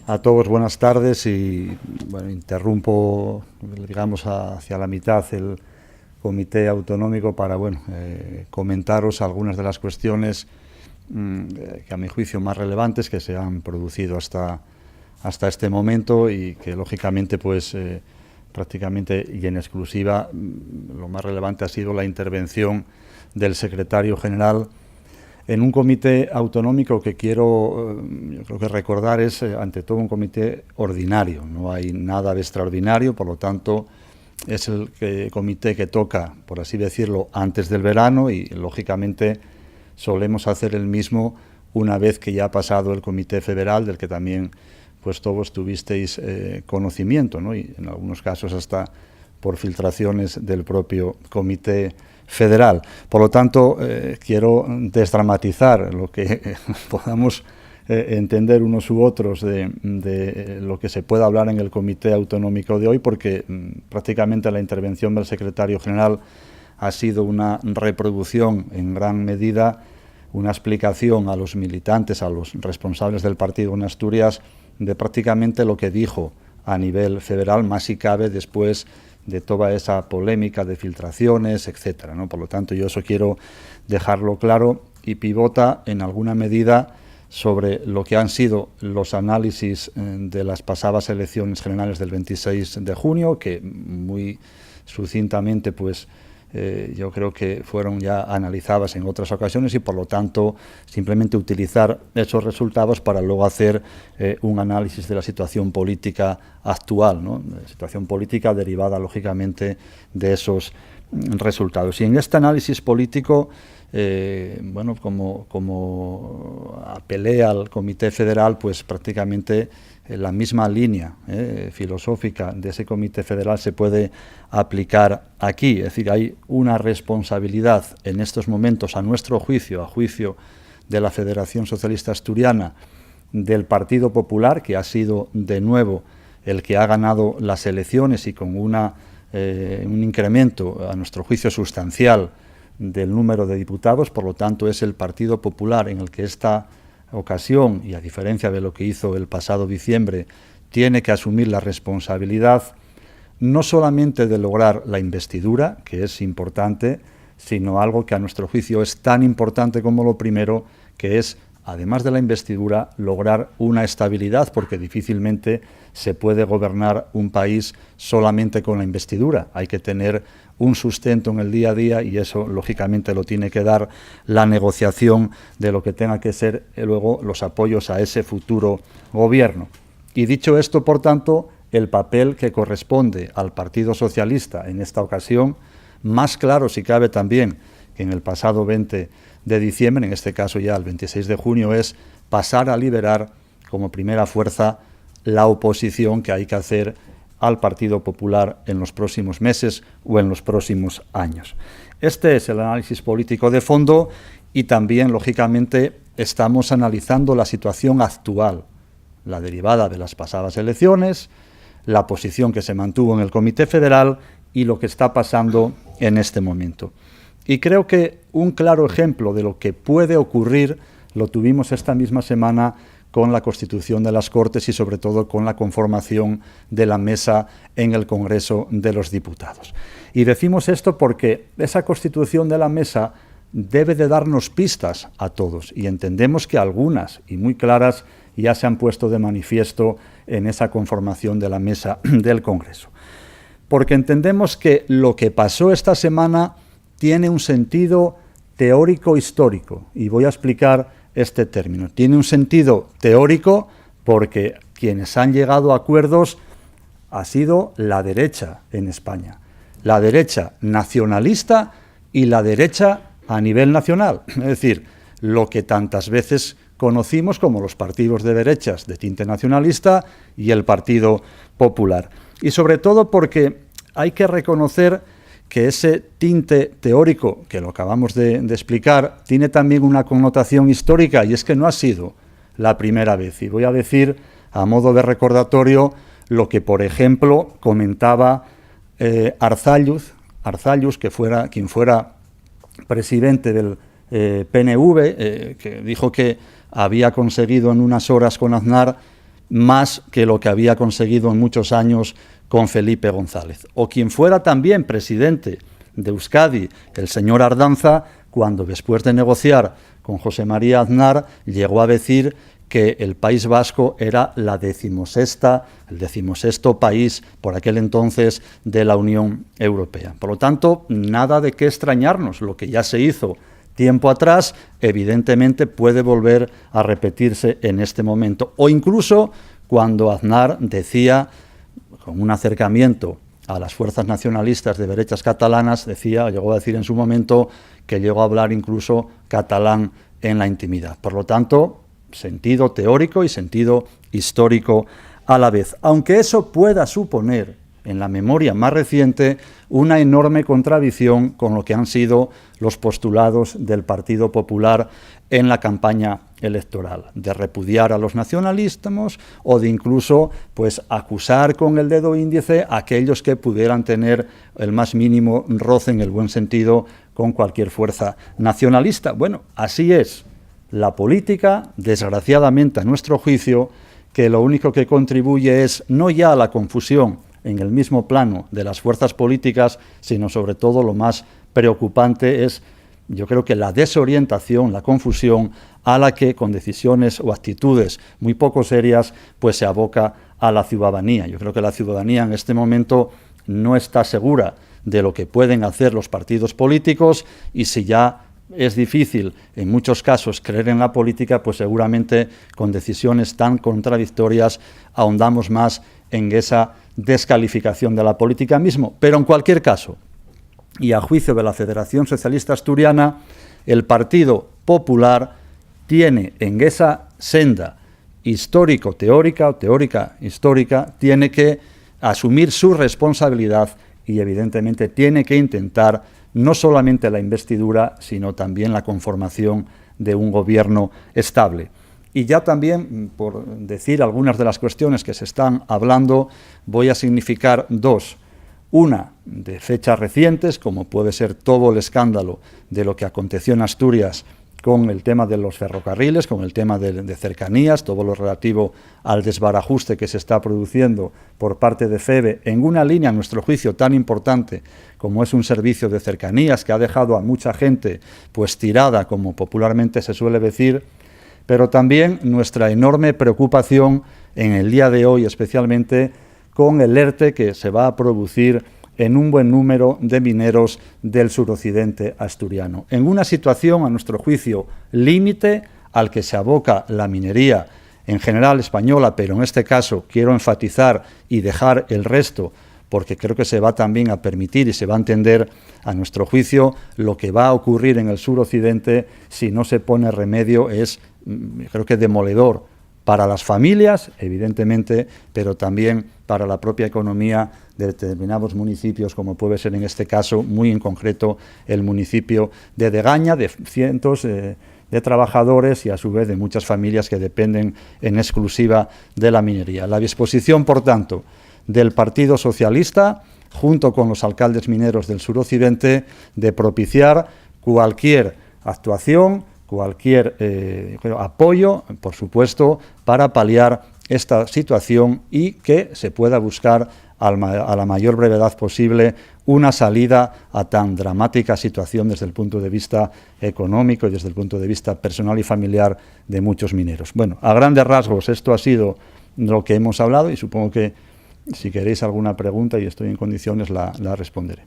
A todos buenas tardes y bueno, interrumpo, digamos, hacia la mitad el Comité Autonómico para comentaros algunas de las cuestiones que a mi juicio más relevantes que se han producido hasta este momento y que lógicamente prácticamente y en exclusiva lo más relevante ha sido la intervención del secretario general en un comité autonómico que yo creo que recordar es ante todo un comité ordinario, no hay nada de extraordinario, por lo tanto es el comité que toca, por así decirlo, antes del verano y lógicamente solemos hacer el mismo una vez que ya ha pasado el comité federal, del que también pues todos tuvisteis conocimiento, ¿no? Y en algunos casos hasta por filtraciones del propio comité federal. Por lo tanto, quiero desdramatizar lo que podamos entender unos u otros de lo que se pueda hablar en el Comité Autonómico de hoy, porque prácticamente la intervención del secretario general ha sido una reproducción en gran medida, una explicación a los militantes, a los responsables del partido en Asturias, de prácticamente lo que dijo a nivel federal, más si cabe después de toda esa polémica de filtraciones, etcétera, ¿no? Por lo tanto, yo eso quiero dejarlo claro y pivota en alguna medida sobre lo que han sido los análisis de las pasadas elecciones generales del 26 de junio, que muy sucintamente yo creo que fueron ya analizadas en otras ocasiones y por lo tanto simplemente utilizar esos resultados para luego hacer un análisis de la situación política actual, ¿no? La situación política derivada lógicamente de esos resultados. Y en este análisis político, como apelé al Comité Federal, pues prácticamente la misma línea filosófica de ese Comité Federal se puede aplicar aquí. Es decir, hay una responsabilidad en estos momentos, a nuestro juicio, a juicio de la Federación Socialista Asturiana, del Partido Popular, que ha sido de nuevo el que ha ganado las elecciones y con un incremento, a nuestro juicio, sustancial del número de diputados. Por lo tanto, es el Partido Popular en el que esta ocasión, y a diferencia de lo que hizo el pasado diciembre, tiene que asumir la responsabilidad no solamente de lograr la investidura, que es importante, sino algo que a nuestro juicio es tan importante como lo primero, que es, además de la investidura, lograr una estabilidad, porque difícilmente se puede gobernar un país solamente con la investidura. Hay que tener un sustento en el día a día y eso, lógicamente, lo tiene que dar la negociación de lo que tenga que ser luego los apoyos a ese futuro gobierno. Y dicho esto, por tanto, el papel que corresponde al Partido Socialista en esta ocasión, más claro si cabe también que en el pasado 20 de diciembre, en este caso ya el 26 de junio, es pasar a liderar como primera fuerza la oposición que hay que hacer al Partido Popular en los próximos meses o en los próximos años. Este es el análisis político de fondo y también, lógicamente, estamos analizando la situación actual, la derivada de las pasadas elecciones, la posición que se mantuvo en el Comité Federal y lo que está pasando en este momento. Y creo que un claro ejemplo de lo que puede ocurrir lo tuvimos esta misma semana con la constitución de las Cortes y sobre todo con la conformación de la mesa en el Congreso de los Diputados. Y decimos esto porque esa constitución de la mesa debe de darnos pistas a todos y entendemos que algunas y muy claras ya se han puesto de manifiesto en esa conformación de la mesa del Congreso. Porque entendemos que lo que pasó esta semana tiene un sentido teórico histórico y voy a explicar este término. Tiene un sentido teórico porque quienes han llegado a acuerdos ha sido la derecha en España, la derecha nacionalista y la derecha a nivel nacional, es decir, lo que tantas veces conocimos como los partidos de derechas de tinte nacionalista y el Partido Popular. Y sobre todo porque hay que reconocer que ese tinte teórico, que lo acabamos de explicar, tiene también una connotación histórica, y es que no ha sido la primera vez. Y voy a decir, a modo de recordatorio, lo que, por ejemplo, comentaba Arzalluz, quien fuera presidente del PNV, que dijo que había conseguido en unas horas con Aznar más que lo que había conseguido en muchos años con Felipe González. O quien fuera también presidente de Euskadi, el señor Ardanza, cuando después de negociar con José María Aznar llegó a decir que el País Vasco era el 16º país por aquel entonces de la Unión Europea. Por lo tanto, nada de qué extrañarnos. Lo que ya se hizo tiempo atrás, evidentemente puede volver a repetirse en este momento. O incluso cuando Aznar decía, con un acercamiento a las fuerzas nacionalistas de derechas catalanas, llegó a decir en su momento que llegó a hablar incluso catalán en la intimidad. Por lo tanto, sentido teórico y sentido histórico a la vez. Aunque eso pueda suponer, en la memoria más reciente, una enorme contradicción con lo que han sido los postulados del Partido Popular en la campaña electoral, de repudiar a los nacionalismos o de incluso pues acusar con el dedo índice a aquellos que pudieran tener el más mínimo roce en el buen sentido con cualquier fuerza nacionalista. Bueno, así es la política, desgraciadamente a nuestro juicio, que lo único que contribuye es no ya a la confusión en el mismo plano de las fuerzas políticas, sino sobre todo lo más preocupante es, yo creo que la desorientación, la confusión a la que con decisiones o actitudes muy poco serias pues se aboca a la ciudadanía. Yo creo que la ciudadanía en este momento no está segura de lo que pueden hacer los partidos políticos y si ya es difícil en muchos casos creer en la política, pues seguramente con decisiones tan contradictorias ahondamos más en esa descalificación de la política mismo. Pero en cualquier caso, y a juicio de la Federación Socialista Asturiana, el Partido Popular tiene en esa senda histórico-teórica o teórica-histórica, tiene que asumir su responsabilidad y evidentemente tiene que intentar no solamente la investidura, sino también la conformación de un gobierno estable. Y ya también, por decir algunas de las cuestiones que se están hablando, voy a significar dos. Una de fechas recientes, como puede ser todo el escándalo de lo que aconteció en Asturias con el tema de los ferrocarriles, con el tema de cercanías, todo lo relativo al desbarajuste que se está produciendo por parte de FEVE en una línea, a nuestro juicio, tan importante como es un servicio de cercanías que ha dejado a mucha gente pues tirada, como popularmente se suele decir, pero también nuestra enorme preocupación en el día de hoy, especialmente con el ERTE que se va a producir en un buen número de mineros del suroccidente asturiano. En una situación, a nuestro juicio, límite al que se aboca la minería en general española, pero en este caso quiero enfatizar y dejar el resto, porque creo que se va también a permitir y se va a entender, a nuestro juicio, lo que va a ocurrir en el suroccidente si no se pone remedio es, creo que demoledor para las familias, evidentemente, pero también para la propia economía de determinados municipios, como puede ser en este caso, muy en concreto, el municipio de Degaña, de cientos de trabajadores y a su vez de muchas familias que dependen en exclusiva de la minería. La disposición, por tanto, del Partido Socialista, junto con los alcaldes mineros del suroccidente, de propiciar cualquier actuación, cualquier apoyo, por supuesto, para paliar esta situación y que se pueda buscar a la mayor brevedad posible una salida a tan dramática situación desde el punto de vista económico y desde el punto de vista personal y familiar de muchos mineros. Bueno, a grandes rasgos esto ha sido lo que hemos hablado y supongo que si queréis alguna pregunta y estoy en condiciones la responderé.